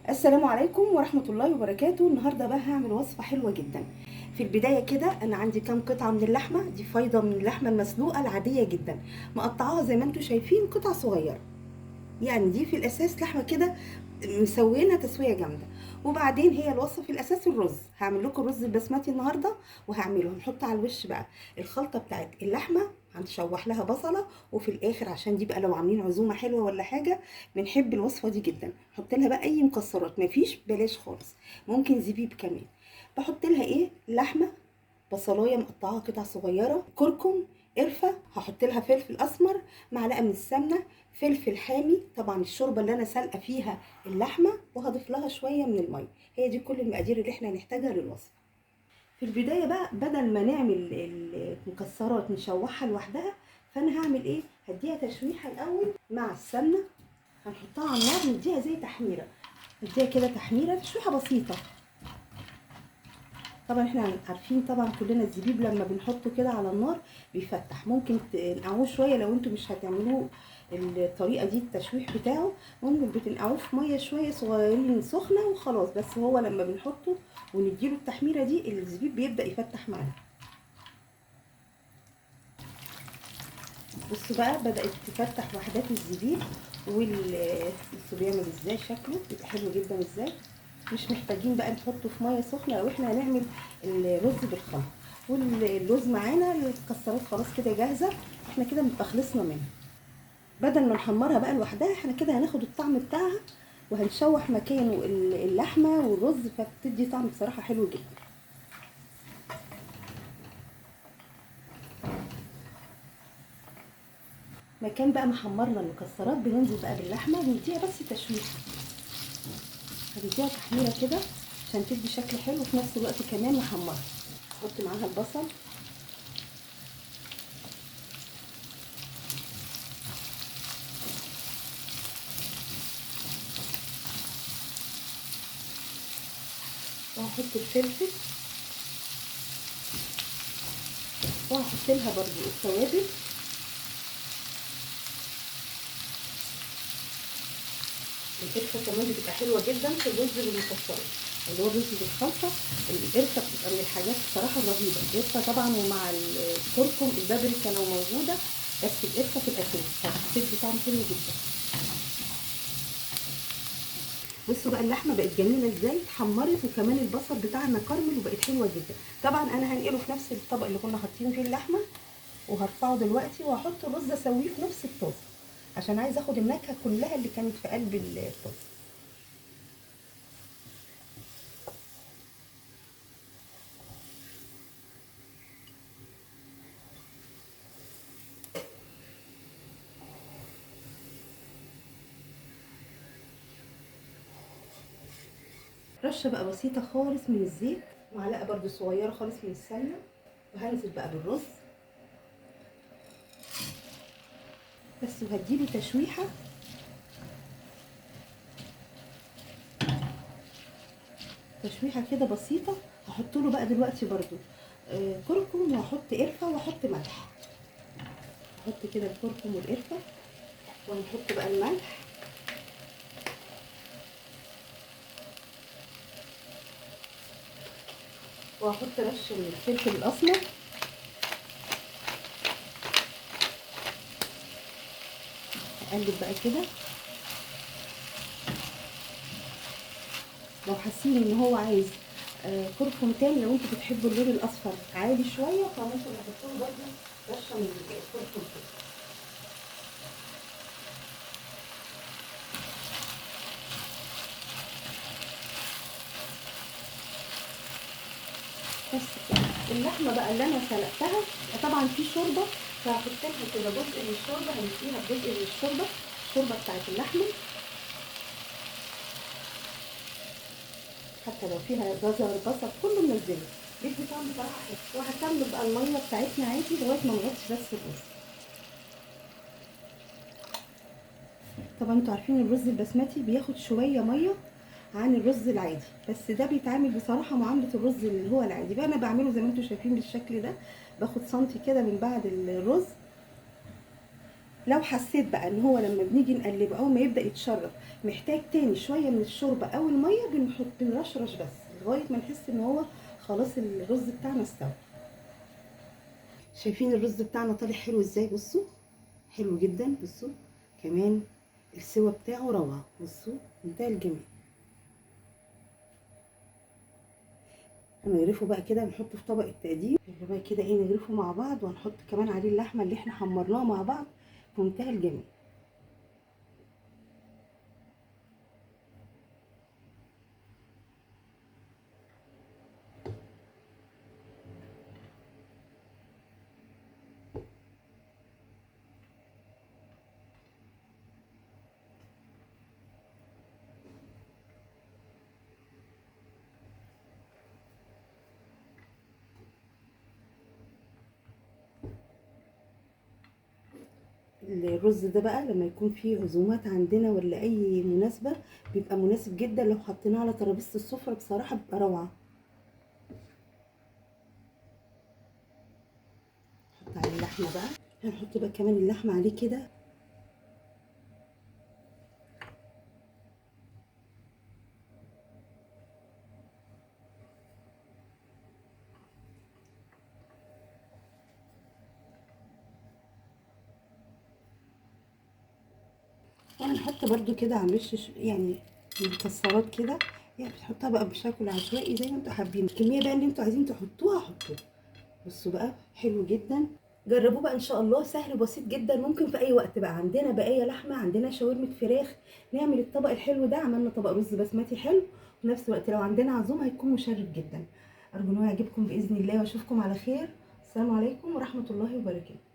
السلام عليكم ورحمة الله وبركاته. النهاردة بقى هعمل وصفة حلوة جدا. في البداية كده أنا عندي كام قطعة من اللحمة دي، فايضة من اللحمة المسلوقة العادية جدا، مقطعاها زي ما انتم شايفين قطع صغيرة. يعني دي في الأساس لحمة كده مسوينها تسوية جامدة. وبعدين هي الوصفة في الأساس الرز، هعمل لكم الرز البسمتي النهاردة وهعمله. هنحط على الوش بقى الخلطة بتاعت اللحمة، هنشوح لها بصلة، وفي الآخر عشان دي بقى لو عاملين عزومة حلوة ولا حاجة بنحب الوصفة دي جدا، نحط لها بقى أي مكسرات، مفيش بلاش خالص، ممكن زبيب كمان. بحط لها إيه؟ لحمة، بصلايه مقطعاها قطع صغيره، كركم، قرفه، هحط لها فلفل اسمر، معلقه من السمنه، فلفل حامي، طبعا الشوربه اللي انا سالقه فيها اللحمه، وهضيف لها شويه من الميه. هي دي كل المقادير اللي احنا هنحتاجها للوصفه. في البدايه بقى بدل ما نعمل المكسرات نشوحها لوحدها، فانا هعمل ايه؟ هديها تشويحه الاول مع السمنه، هنحطها على النار نديها زي تحميره، نديها كده تحميره تشويحه بسيطه. طبعا احنا عارفين طبعا كلنا الزبيب لما بنحطه كده على النار بيفتح، ممكن تنقعوه شويه لو انتوا مش هتعملوه الطريقه دي التشويح بتاعه، ممكن بتنقعوه في ميه شويه صغيرين سخنه وخلاص، بس هو لما بنحطه ونديله التحميره دي الزبيب بيبدا يفتح معانا. بصوا بقى بدات تفتح وحدات الزبيب، بصوا بيعمل ازاي، شكله بيبقى حلو جدا ازاي. مش محتاجين بقى نحطه في ميه سخنه لو احنا هنعمل الرز بالخلط. واللوز معانا، المكسرات خلاص كده جاهزه، احنا كده بنبقى خلصنا منها. بدل ما نحمرها بقى لوحدها، احنا كده هناخد الطعم بتاعها وهنشوح مكانه اللحمه والرز، فبتدي طعم بصراحه حلو جدا. مكان بقى محمرنا المكسرات بننزل بقى باللحمه ونديها بس تشويحه، هنديها تحميره كده عشان تدي شكل حلو، وفي نفس الوقت كمان محمره. نحط معاها البصل، وهحط الفلفل، وهحط لها برضو التوابل. القرفه كمان بتبقى حلوه جدا في الرز بالمكسرات، اللي هو الرز بالخلطه. القرفه بتبقى من الحاجات بصراحه الرهيبه، القرفه طبعا ومع الكركم البابريكا لو موجوده، بس القرفه في الاساس فبتدي طعم حلو جدا. بصوا بقى اللحمه بقت جميله ازاي، اتحمرت وكمان البصل بتاعنا كرمل وبقت حلوه جدا. طبعا انا هنقله في نفس الطبق اللي كنا حاطين فيه اللحمه، وهرفعه دلوقتي وهحط رز اسويه في نفس الطاسه، عشان عايزه اخد النكهه كلها اللي كانت في قلب الطاسه. رشه بقى بسيطه خالص من الزيت، معلقه برده صغيره خالص من السمنه، وهنزل بقى بالرز بس، وهديله تشويحه، تشويحه كده بسيطه. هحط له بقى دلوقتي برده كركم، وهحط قرفه، واحط ملح. احط كده الكركم والقرفه، ونحط بقى الملح، وهحط رشه من الفلفل الاسمر. اقلب بقى كده، لو حاسين ان هو عايز كركم تاني، لو انتوا بتحبوا اللون الاصفر عالي شويه فممكن تحطوا له برده رشه من الكركم كده. بس كده. اللحمه بقى اللي انا سلقتها طبعا في شوربه، فهحط لها كده جزء من الشوربه، هنديها جزء من الشوربه بتاعت اللحمه، حتى لو فيها جزر بصل كله منزله، بيدي طعم بصراحه حلو. وهكمل بقى الميه بتاعتنا عادي لغايه ما نغطي بس الرز. طبعا انتوا عارفين الرز البسمتي بياخد شويه ميه عن الرز العادي، بس ده بيتعامل بصراحه معامله الرز اللي هو العادي. بقى انا بعمله زي ما انتوا شايفين بالشكل ده، باخد سنتي كده من بعد الرز لو حسيت بقى ان هو لما بنيجي نقلبه اول ما يبدا يتشرب محتاج تاني شويه من الشوربه او الميه، بنرشرش بس لغايه ما نحس ان هو خلاص الرز بتاعنا استوى. شايفين الرز بتاعنا طالع حلو ازاي؟ بصوا حلو جدا. بصوا كمان السوا بتاعه روعه. بصوا منتهى الجمال. هنغرفه بقى كده، نحطه في طبق التقديم اللي بقى كده ايه، نغرفه مع بعض وهنحط كمان عليه اللحمه اللي احنا حمرناها مع بعض في منتهى الجمال. الرز ده بقى لما يكون فيه عزومات عندنا ولا اي مناسبه بيبقى مناسب جدا، لو حطيناه على ترابيزه السفره بصراحه بيبقى روعه. نحط عليه اللحمه بقى، هنحط بقى كمان اللحمه عليه كده. وهنحط برده كده على الوش يعني مكسرات كده، يعني بتحطها بقى بشكل عشوائي زي ما انتوا حابين. الكميه بقى اللي انتوا عايزين تحطوها حطوها. بصوا بقى حلو جدا. جربوه بقى ان شاء الله، سهل وبسيط جدا. ممكن في اي وقت بقى عندنا بقايا لحمه، عندنا شاورمه فراخ، نعمل الطبق الحلو ده. عملنا طبق رز بسمتي حلو، وفي نفس الوقت لو عندنا عزومه هيكون مشرف جدا. ارجو انه يعجبكم باذن الله، واشوفكم على خير. السلام عليكم ورحمه الله وبركاته.